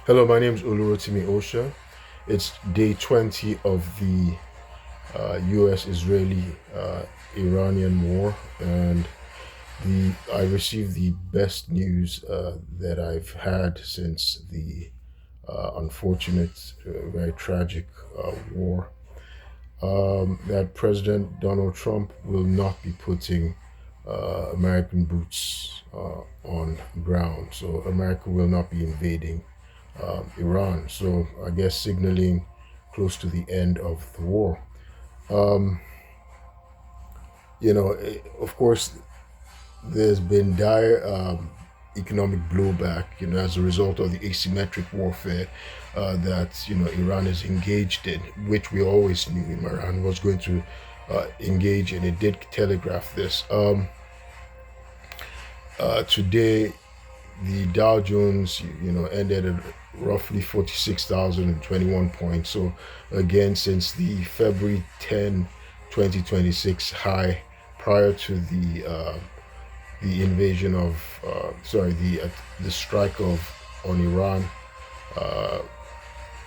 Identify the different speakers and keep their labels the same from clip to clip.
Speaker 1: Hello, my name is Olurotimi Osha. It's day 20 of the US Israeli Iranian war, and I received the best news that I've had since the unfortunate, very tragic war. That President Donald Trump will not be putting American boots on ground. So America will not be invading Iran. So I guess signaling close to the end of the war. Um, of course, there's been dire economic blowback, as a result of the asymmetric warfare that Iran is engaged in, which we always knew Iran was going to engage in. It did telegraph this. Today, the Dow Jones, ended at roughly 46,021 points. So again, since the February 10, 2026 high prior to the invasion of, the strike of on Iran, uh,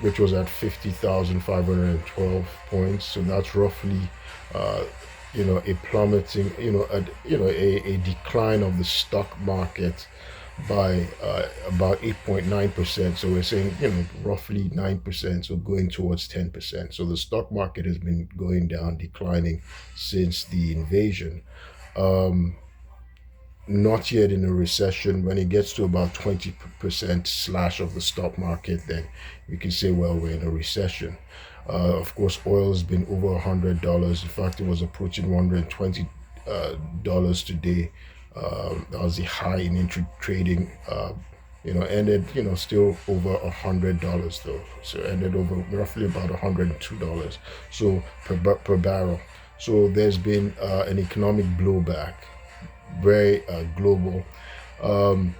Speaker 1: which was at 50,512 points. So that's roughly, uh, a plummeting, a decline of the stock market by about 8.9%. So we're saying, roughly 9%, so going towards 10%. So the stock market has been going down, declining since the invasion. Um, Not yet in a recession. When it gets to about 20% slash of the stock market, then we can say, well, we're in a recession. Of course, oil has been over $100. In fact, it was approaching $120 today. That was the high in intra trading. Ended, still over $100 though. So ended over roughly about $102. So per barrel. So there's been an economic blowback, very global. Um,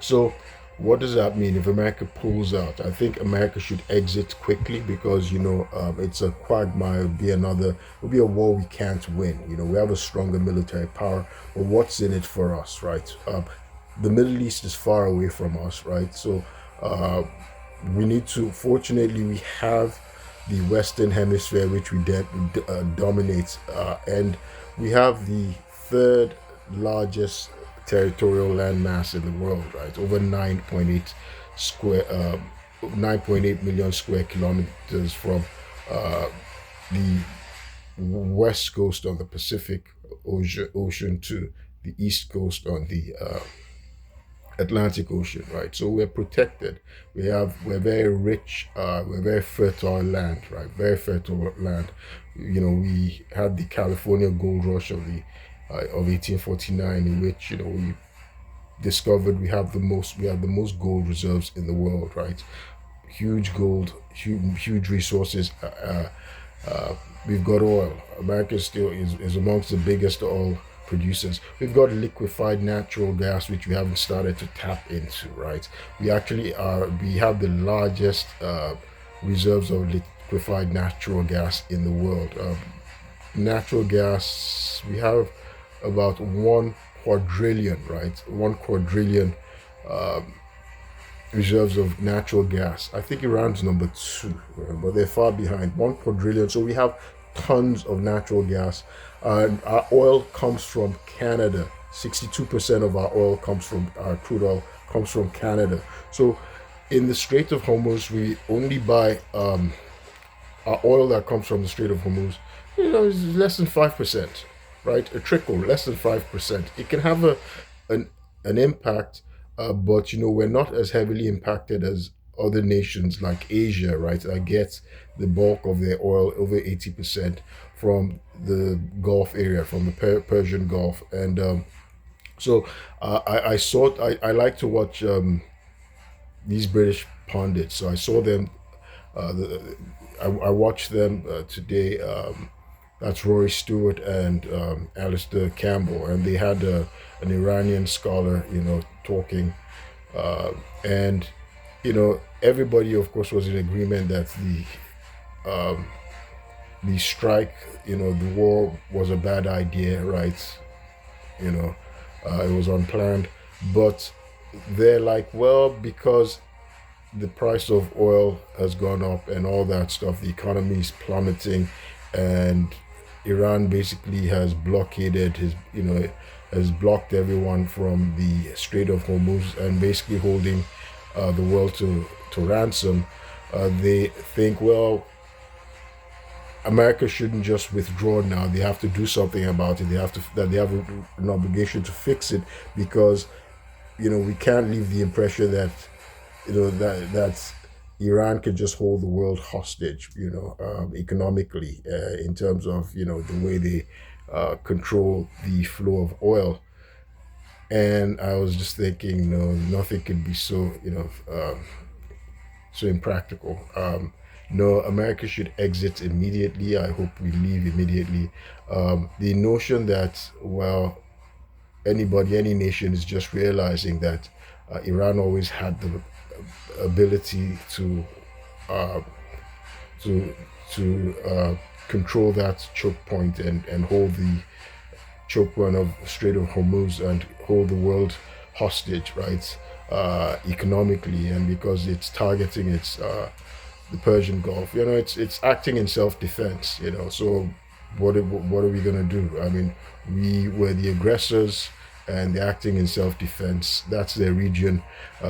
Speaker 1: so, what does that mean if America pulls out? I think America should exit quickly because it's a quagmire. It'll be a war we can't win. We have a stronger military power, but what's in it for us, right? The Middle East is far away from us, right? So, uh, we need to. Fortunately, we have the Western Hemisphere, which dominates, and we have the third largest territorial landmass in the world, right? Over square, 9.8 million square kilometers from uh, the west coast on the Pacific Ocean to the east coast on the Atlantic Ocean, right? So we're protected. We're very rich. We're very fertile land, right? Very fertile land. We had the California gold rush of 1849, in which we discovered we have the most gold reserves in the world, right? Huge gold, huge resources. We've got oil. America still is amongst the biggest oil producers. We've got liquefied natural gas, which we haven't started to tap into, right? We have the largest reserves of liquefied natural gas in the world. Natural gas, we have about 1 quadrillion, right? 1 quadrillion um, reserves of natural gas. I think Iran's number two, but they're far behind. 1 quadrillion. So we have tons of natural gas. Our oil comes from Canada. 62% of our oil comes from our crude oil comes from Canada. So in the Strait of Hormuz, we only buy our oil that comes from the Strait of Hormuz. Is less than 5%, right? A trickle, less than 5%. It can have an an impact, but we're not as heavily impacted as other nations like Asia, right? That get the bulk of their oil, over 80%, from the Gulf area, from the Persian Gulf, and so I like to watch these British pundits. So I saw them. I watched them today. That's Rory Stewart and Alistair Campbell, and they had an Iranian scholar, talking, and everybody, of course, was in agreement that the strike, the war was a bad idea, right? You know, it was unplanned, but they're like, well, because the price of oil has gone up and all that stuff. The economy is plummeting, and Iran basically has blockaded his, has blocked everyone from the Strait of Hormuz and basically holding the world to ransom. They think, well, America shouldn't just withdraw now. They have to do something about it. They have an obligation to fix it because we can't leave the impression that that Iran could just hold the world hostage, economically, in terms of the way they control the flow of oil. And I was just thinking, no, nothing could be so so impractical. No, America should exit immediately. I hope we leave immediately. The notion that, well, any nation is just realizing that Iran always had the ability uh, to control that choke point and hold the choke point of Strait of Hormuz and hold the world hostage, right? Economically, and because it's targeting the Persian Gulf, it's acting in self-defense, So what are we gonna do? I mean, we were the aggressors, and they're acting in self-defense. That's their region.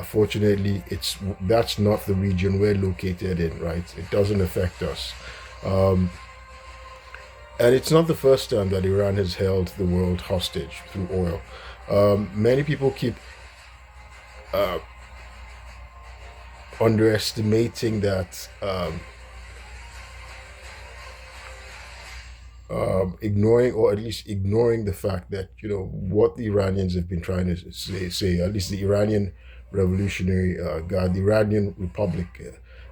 Speaker 1: Fortunately, that's not the region we're located in, right? It doesn't affect us. Um, and it's not the first time that Iran has held the world hostage through oil. Many people keep uh, underestimating that, ignoring, or at least ignoring the fact that what the Iranians have been trying to say at least the Iranian Revolutionary Guard, the Iranian Republic,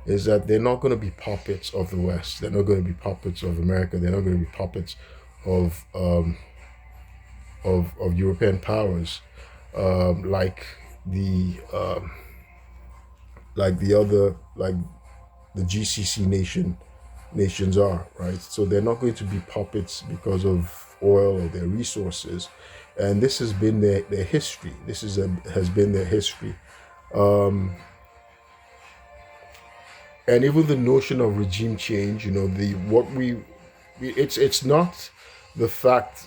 Speaker 1: is that they're not going to be puppets of the West. They're not going to be puppets of America. They're not going to be puppets of of European powers, like the like the GCC nations are, right? So they're not going to be puppets because of oil or their resources, and this has been their history. Has been their history, and even the notion of regime change. The what it's not the fact,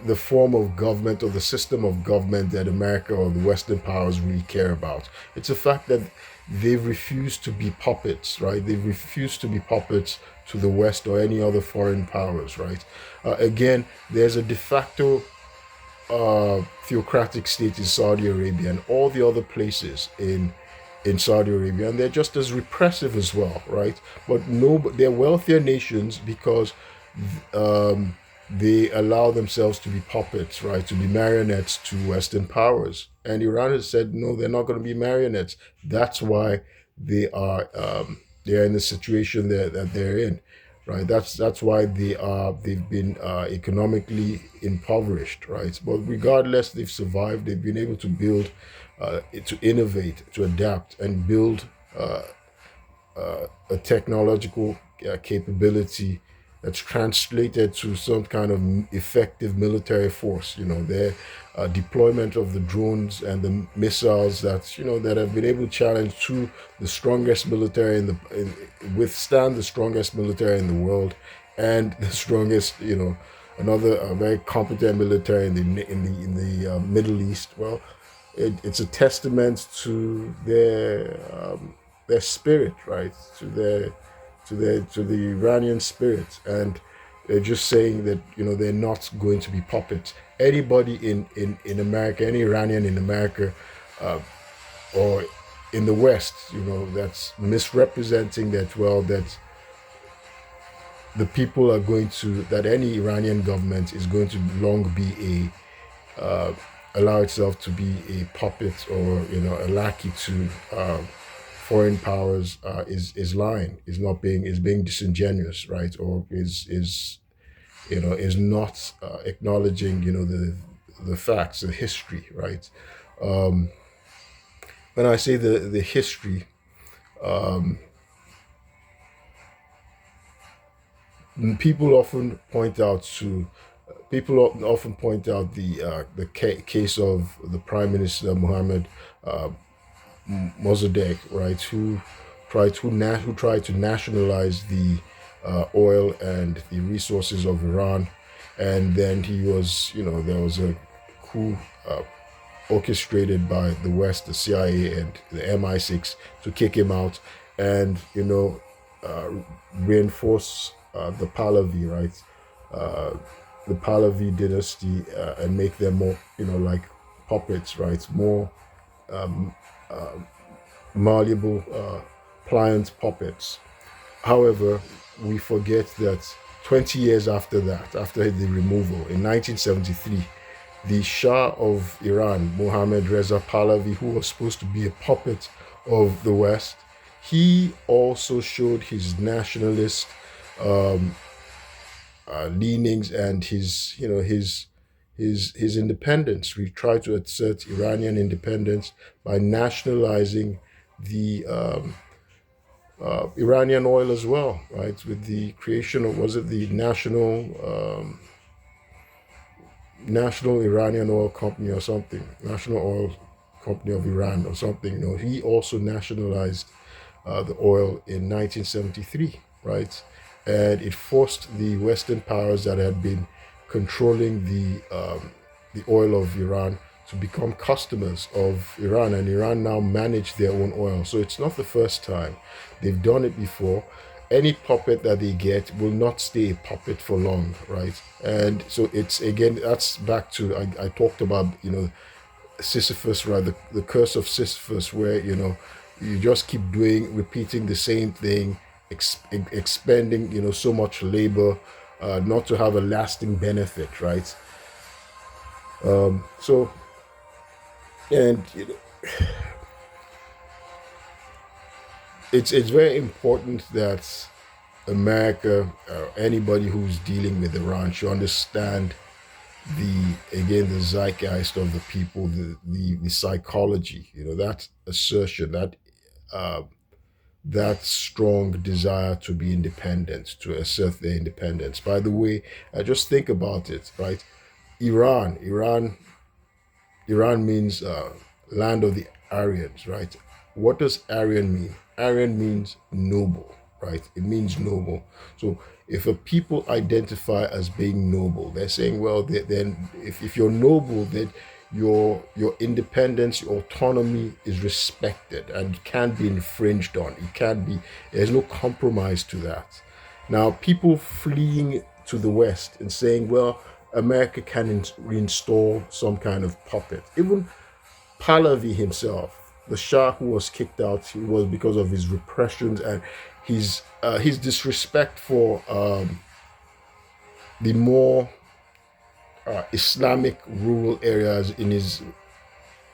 Speaker 1: the form of government or the system of government that America or the Western powers really care about. It's a fact that they've refused to be puppets, right? They've refused to be puppets to the West or any other foreign powers, right? Again, there's a de facto theocratic state in Saudi Arabia and all the other places in Saudi Arabia, and they're just as repressive as well, right? But no, they're wealthier nations because um, they allow themselves to be puppets, right? To be marionettes to Western powers. And Iran has said no, they're not going to be marionettes. That's why they're in the situation that they're in, right? That's why they've been economically impoverished, right? But regardless, they've survived. They've been able to build, to innovate, to adapt, and build a technological capability that's translated to some kind of effective military force. Their deployment of the drones and the missiles that have been able to challenge to the strongest military withstand the strongest military in the world, and the strongest, another very competent military in the Middle East. Well, it's a testament to their spirit, right? To the Iranian spirit, and they're just saying that they're not going to be puppets. Anybody in America, any Iranian in America, or in the West, that's misrepresenting that, well, that the people are going to, that any Iranian government is going to long be allow itself to be a puppet or a lackey to foreign powers, is lying, is being disingenuous, right? Or is not acknowledging the facts, the history, right? Um, when I say the history, um, people often point out to often point out the case of the Prime Minister Mohammed Mossadegh, right, who tried to nationalize the oil and the resources of Iran, and then he was, there was a coup orchestrated by the West, the CIA and the MI6 to kick him out, and uh, reinforce the Pahlavi, right, uh, the Pahlavi dynasty, and make them more, like puppets, right, more malleable, pliant puppets. However, we forget that 20 years after that, after the removal in 1973, the Shah of Iran, Mohammad Reza Pahlavi, who was supposed to be a puppet of the West, he also showed his nationalist leanings and his independence. We tried to assert Iranian independence by nationalizing the Iranian oil as well, right? With the creation of, was it the National Iranian Oil Company or something, National Oil Company of Iran or something. He also nationalized the oil in 1973, right? And it forced the Western powers that had been controlling the oil of Iran to become customers of Iran, and Iran now manage their own oil. So it's not the first time. They've done it before. Any puppet that they get will not stay a puppet for long, right? And so it's, again, that's back to, I talked about, Sisyphus, right? The curse of Sisyphus, where you just keep repeating the same thing, expending so much labor, not to have a lasting benefit, right? So, and it's very important that America, anybody who's dealing with Iran, should understand the zeitgeist of the people, the psychology, that assertion, uh, that strong desire to be independent, to assert their independence. By the way, just think about it, right? Iran, Iran, Iran means land of the Aryans, right? What does Aryan mean? Aryan means noble, right? It means noble. So if a people identify as being noble, they're saying, well, then if you're noble, then your independence, your autonomy is respected and it can't be infringed on. It can't be, there's no compromise to that. Now, people fleeing to the West and saying, well, America can reinstall some kind of puppet. Even Pahlavi himself, the Shah who was kicked out, it was because of his repressions and his disrespect for the more Islamic rural areas, in his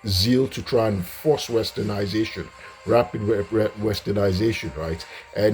Speaker 1: zeal to try and force westernization, rapid westernization, right? And